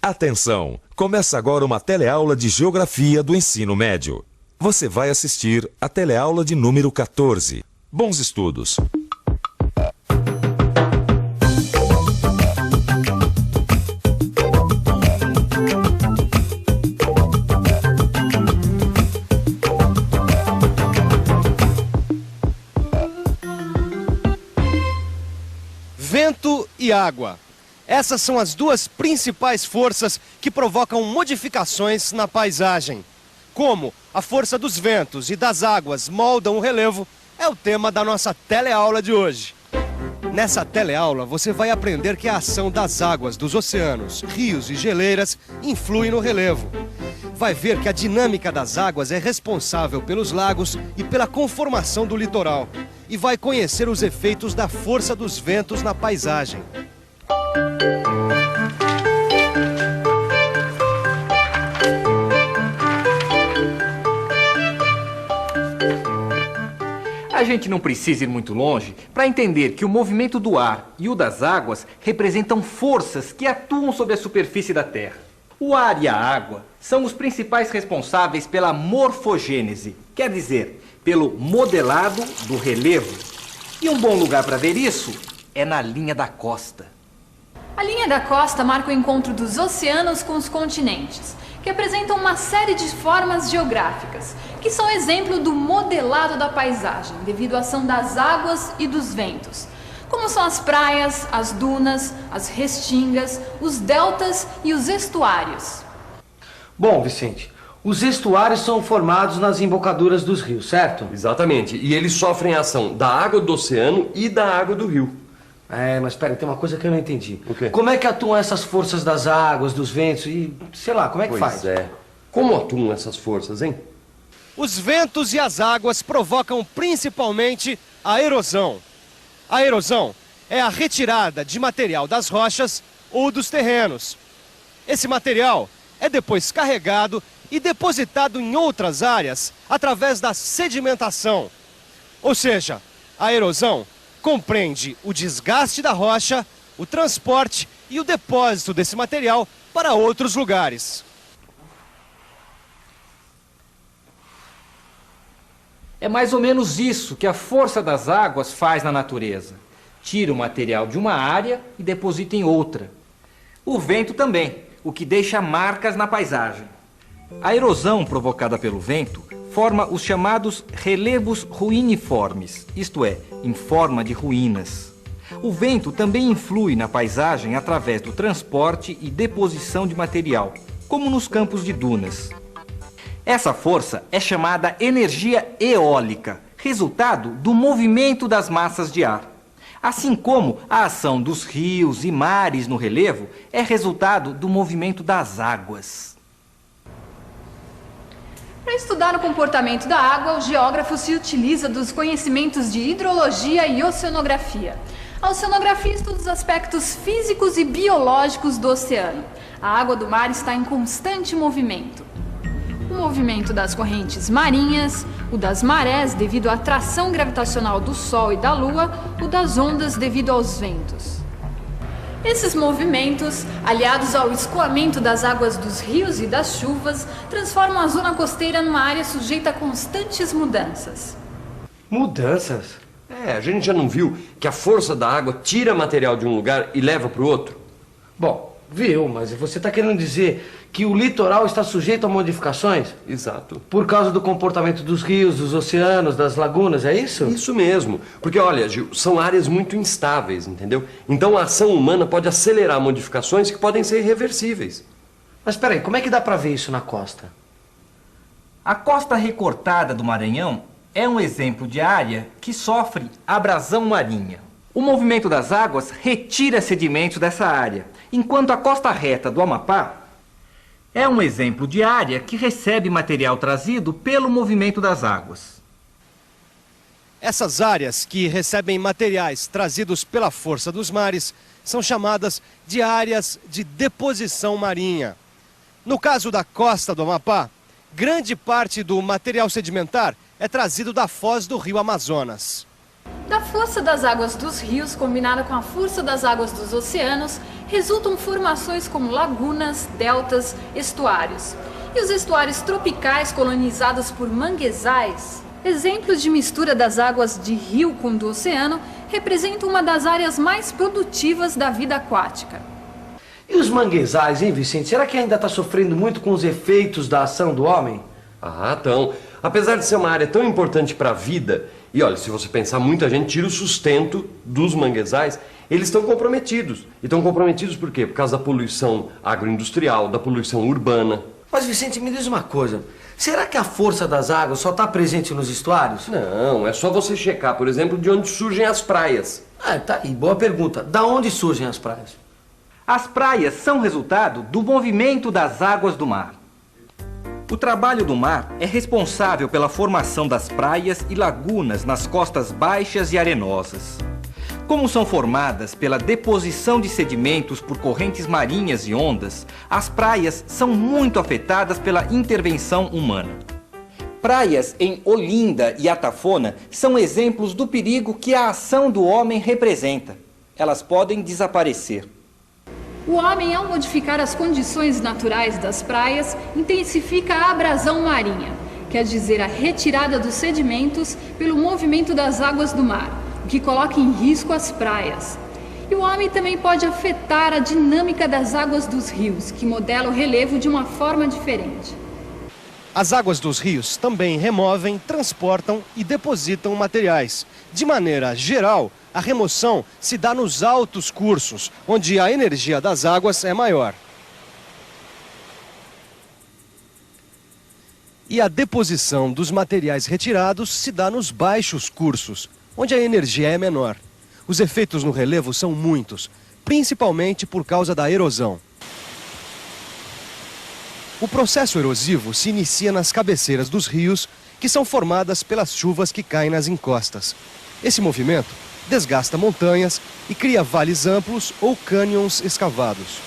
Atenção! Começa agora uma teleaula de Geografia do Ensino Médio. Você vai assistir a teleaula de número 14. Bons estudos! Vento e água. Essas são as duas principais forças que provocam modificações na paisagem. Como a força dos ventos e das águas moldam o relevo, é o tema da nossa teleaula de hoje. Nessa teleaula você vai aprender que a ação das águas dos oceanos, rios e geleiras influi no relevo. Vai ver que a dinâmica das águas é responsável pelos lagos e pela conformação do litoral. E vai conhecer os efeitos da força dos ventos na paisagem. A gente não precisa ir muito longe para entender que o movimento do ar e o das águas representam forças que atuam sobre a superfície da Terra. O ar e a água são os principais responsáveis pela morfogênese, quer dizer, pelo modelado do relevo. E um bom lugar para ver isso é na linha da costa. A linha da costa marca o encontro dos oceanos com os continentes, que apresentam uma série de formas geográficas, que são exemplo do modelado da paisagem, devido à ação das águas e dos ventos, como são as praias, as dunas, as restingas, os deltas e os estuários. Bom, Vicente, os estuários são formados nas embocaduras dos rios, certo? Exatamente, e eles sofrem a ação da água do oceano e da água do rio. Mas espera, tem uma coisa que eu não entendi. O quê? Como é que atuam essas forças das águas, dos ventos e, sei lá, como é que faz? Pois é. Como atuam essas forças, hein? Os ventos e as águas provocam principalmente a erosão. A erosão é a retirada de material das rochas ou dos terrenos. Esse material é depois carregado e depositado em outras áreas através da sedimentação. Ou seja, a erosão compreende o desgaste da rocha, o transporte e o depósito desse material para outros lugares. É mais ou menos isso que a força das águas faz na natureza. Tira o material de uma área e deposita em outra. O vento também, o que deixa marcas na paisagem. A erosão provocada pelo vento forma os chamados relevos ruiniformes, isto é, em forma de ruínas. O vento também influi na paisagem através do transporte e deposição de material, como nos campos de dunas. Essa força é chamada energia eólica, resultado do movimento das massas de ar. Assim como a ação dos rios e mares no relevo é resultado do movimento das águas. Para estudar o comportamento da água, o geógrafo se utiliza dos conhecimentos de hidrologia e oceanografia. A oceanografia estuda os aspectos físicos e biológicos do oceano. A água do mar está em constante movimento. O movimento das correntes marinhas, o das marés devido à atração gravitacional do Sol e da Lua, o das ondas devido aos ventos. Esses movimentos, aliados ao escoamento das águas dos rios e das chuvas, transformam a zona costeira numa área sujeita a constantes mudanças. Mudanças? A gente já não viu que a força da água tira material de um lugar e leva para o outro? Bom, viu, mas você está querendo dizer que o litoral está sujeito a modificações? Exato. Por causa do comportamento dos rios, dos oceanos, das lagunas, é isso? Isso mesmo. Porque, olha, Gil, são áreas muito instáveis, entendeu? Então a ação humana pode acelerar modificações que podem ser irreversíveis. Mas espera aí, como é que dá para ver isso na costa? A costa recortada do Maranhão é um exemplo de área que sofre abrasão marinha. O movimento das águas retira sedimentos dessa área, enquanto a costa reta do Amapá é um exemplo de área que recebe material trazido pelo movimento das águas. Essas áreas que recebem materiais trazidos pela força dos mares são chamadas de áreas de deposição marinha. No caso da costa do Amapá, grande parte do material sedimentar é trazido da foz do rio Amazonas. Da força das águas dos rios, combinada com a força das águas dos oceanos, resultam formações como lagunas, deltas, estuários. E os estuários tropicais colonizados por manguezais, exemplos de mistura das águas de rio com do oceano, representam uma das áreas mais produtivas da vida aquática. E os manguezais, hein, Vicente? Será que ainda está sofrendo muito com os efeitos da ação do homem? Ah, então. Apesar de ser uma área tão importante para a vida, e olha, se você pensar, muita gente tira o sustento dos manguezais, eles estão comprometidos. E estão comprometidos por quê? Por causa da poluição agroindustrial, da poluição urbana. Mas, Vicente, me diz uma coisa. Será que a força das águas só está presente nos estuários? Não, é só você checar, por exemplo, de onde surgem as praias. Ah, tá aí. Boa pergunta. Da onde surgem as praias? As praias são resultado do movimento das águas do mar. O trabalho do mar é responsável pela formação das praias e lagunas nas costas baixas e arenosas. Como são formadas pela deposição de sedimentos por correntes marinhas e ondas, as praias são muito afetadas pela intervenção humana. Praias em Olinda e Atafona são exemplos do perigo que a ação do homem representa. Elas podem desaparecer. O homem, ao modificar as condições naturais das praias, intensifica a abrasão marinha, quer dizer, a retirada dos sedimentos pelo movimento das águas do mar, o que coloca em risco as praias. E o homem também pode afetar a dinâmica das águas dos rios, que modela o relevo de uma forma diferente. As águas dos rios também removem, transportam e depositam materiais. De maneira geral, a remoção se dá nos altos cursos, onde a energia das águas é maior. E a deposição dos materiais retirados se dá nos baixos cursos, onde a energia é menor. Os efeitos no relevo são muitos, principalmente por causa da erosão. O processo erosivo se inicia nas cabeceiras dos rios, que são formadas pelas chuvas que caem nas encostas. Esse movimento desgasta montanhas e cria vales amplos ou cânions escavados.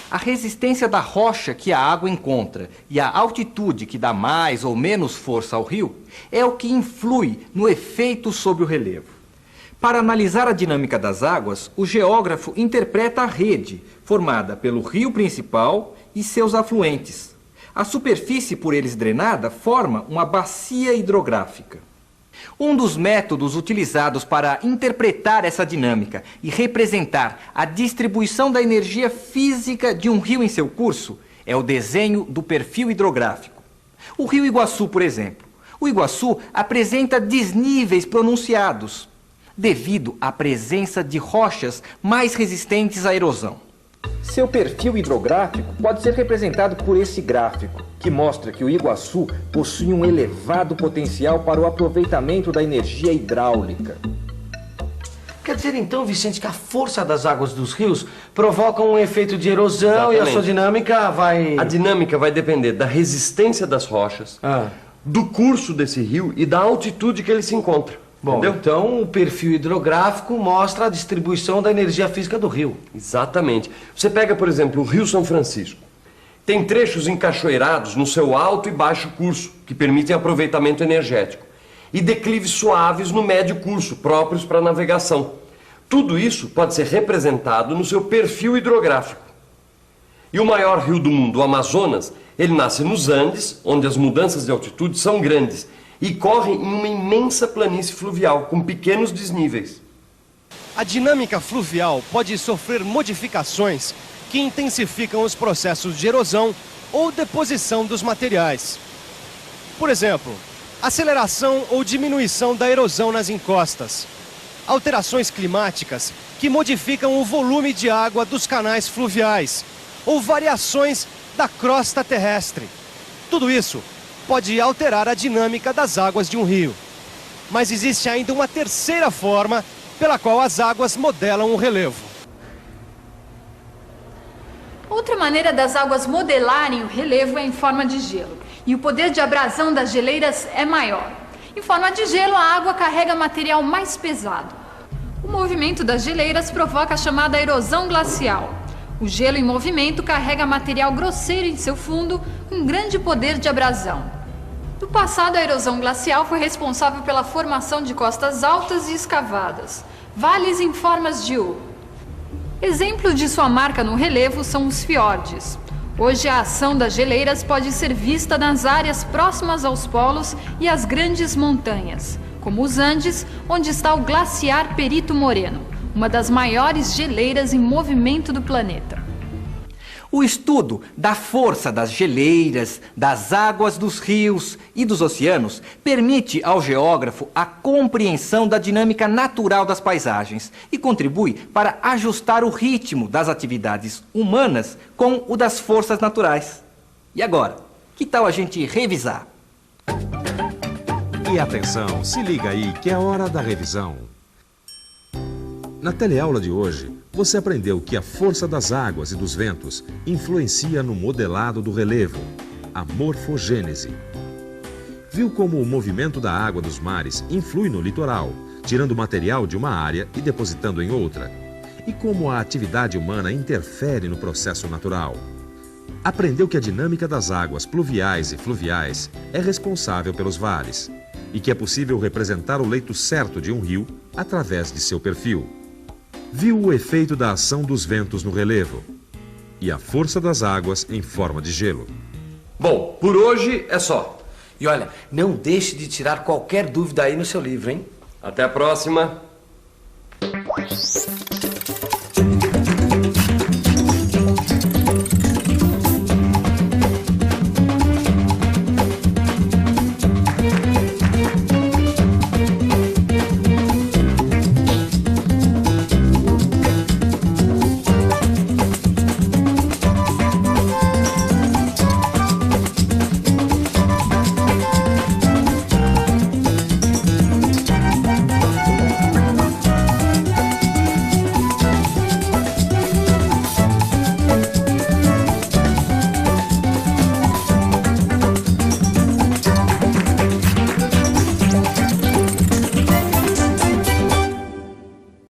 A resistência da rocha que a água encontra e a altitude que dá mais ou menos força ao rio é o que influi no efeito sobre o relevo. Para analisar a dinâmica das águas, o geógrafo interpreta a rede, formada pelo rio principal e seus afluentes. A superfície por eles drenada forma uma bacia hidrográfica. Um dos métodos utilizados para interpretar essa dinâmica e representar a distribuição da energia física de um rio em seu curso é o desenho do perfil hidrográfico. O rio Iguaçu, por exemplo. O Iguaçu apresenta desníveis pronunciados, devido à presença de rochas mais resistentes à erosão. Seu perfil hidrográfico pode ser representado por esse gráfico, que mostra que o Iguaçu possui um elevado potencial para o aproveitamento da energia hidráulica. Quer dizer então, Vicente, que a força das águas dos rios provoca um efeito de erosão. Exatamente. E a sua dinâmica vai... A dinâmica vai depender da resistência das rochas, do curso desse rio e da altitude que ele se encontra. Bom, entendeu? Então o perfil hidrográfico mostra a distribuição da energia física do rio. Exatamente. Você pega, por exemplo, o Rio São Francisco. Tem trechos encachoeirados no seu alto e baixo curso, que permitem aproveitamento energético. E declives suaves no médio curso, próprios para navegação. Tudo isso pode ser representado no seu perfil hidrográfico. E o maior rio do mundo, o Amazonas, ele nasce nos Andes, onde as mudanças de altitude são grandes, e corre em uma imensa planície fluvial, com pequenos desníveis. A dinâmica fluvial pode sofrer modificações que intensificam os processos de erosão ou deposição dos materiais. Por exemplo, aceleração ou diminuição da erosão nas encostas, alterações climáticas que modificam o volume de água dos canais fluviais ou variações da crosta terrestre. Tudo isso pode alterar a dinâmica das águas de um rio. Mas existe ainda uma terceira forma pela qual as águas modelam o relevo. Outra maneira das águas modelarem o relevo é em forma de gelo. E o poder de abrasão das geleiras é maior. Em forma de gelo, a água carrega material mais pesado. O movimento das geleiras provoca a chamada erosão glacial. O gelo em movimento carrega material grosseiro em seu fundo, com grande poder de abrasão. No passado, a erosão glacial foi responsável pela formação de costas altas e escavadas, vales em formas de U. Exemplo de sua marca no relevo são os fiordes. Hoje a ação das geleiras pode ser vista nas áreas próximas aos polos e às grandes montanhas, como os Andes, onde está o glaciar Perito Moreno, uma das maiores geleiras em movimento do planeta. O estudo da força das geleiras, das águas dos rios e dos oceanos permite ao geógrafo a compreensão da dinâmica natural das paisagens e contribui para ajustar o ritmo das atividades humanas com o das forças naturais. E agora, que tal a gente revisar? E atenção, se liga aí que é hora da revisão. Na teleaula de hoje, você aprendeu que a força das águas e dos ventos influencia no modelado do relevo, a morfogênese. Viu como o movimento da água dos mares influi no litoral, tirando material de uma área e depositando em outra? E como a atividade humana interfere no processo natural? Aprendeu que a dinâmica das águas pluviais e fluviais é responsável pelos vales e que é possível representar o leito certo de um rio através de seu perfil. Viu o efeito da ação dos ventos no relevo e a força das águas em forma de gelo. Bom, por hoje é só. E olha, não deixe de tirar qualquer dúvida aí no seu livro, hein? Até a próxima.